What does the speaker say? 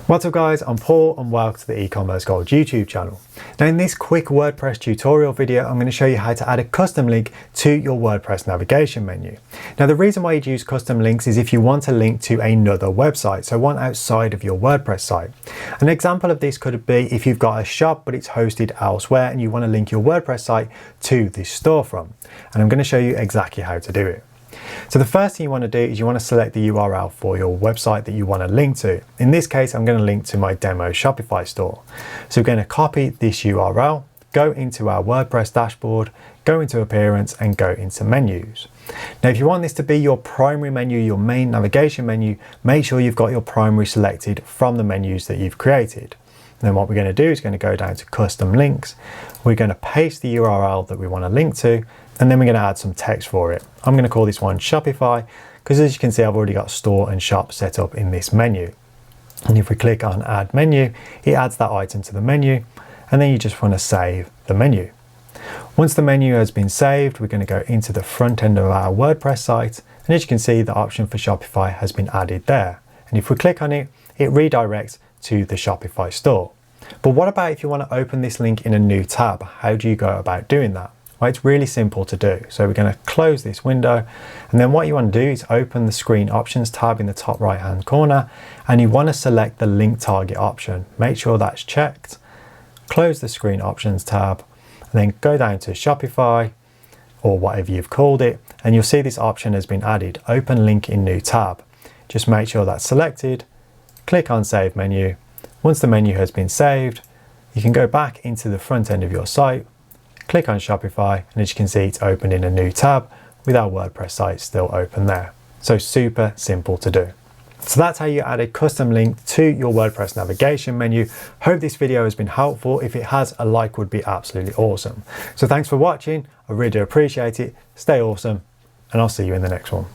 What's up guys, I'm Paul and welcome to the e-commerce gold YouTube channel. Now in this quick WordPress tutorial video, I'm going to show you how to add a custom link to your WordPress navigation menu. Now the reason why you'd use custom links is if you want to link to another website, so one outside of your WordPress site. An example of this could be if you've got a shop but it's hosted elsewhere and you want to link your WordPress site to this storefront. And I'm going to show you exactly how to do it. So the first thing you want to do is you want to select the URL for your website that you want to link to. In this case, I'm going to link to my demo Shopify store. So we're going to copy this URL, go into our WordPress dashboard, go into appearance and go into menus. Now, if you want this to be your primary menu, your main navigation menu, make sure you've got your primary selected from the menus that you've created. And then what we're going to do is going to go down to custom links. We're going to paste the URL that we want to link to, and then we're going to add some text for it. I'm going to call this one Shopify because as you can see, I've already got store and shop set up in this menu. And if we click on add menu, it adds that item to the menu, and then you just want to save the menu. Once the menu has been saved, we're going to go into the front end of our WordPress site, and as you can see, the option for Shopify has been added there. And if we click on it, it redirects to the Shopify store. But what about if you want to open this link in a new tab? How do you go about doing that? Well, it's really simple to do. So we're going to close this window, and then what you want to do is open the screen options tab in the top right hand corner, and you want to select the link target option. Make sure that's checked. Close the screen options tab, and then go down to Shopify or whatever you've called it, and you'll see this option has been added, open link in new tab. Just make sure that's selected, click on save menu. Once the menu has been saved, you can go back into the front end of your site, click on Shopify, and as you can see, it's opened in a new tab with our WordPress site still open there. So super simple to do. So that's how you add a custom link to your WordPress navigation menu. Hope this video has been helpful. If it has, a like would be absolutely awesome. So thanks for watching. I really do appreciate it. Stay awesome, and I'll see you in the next one.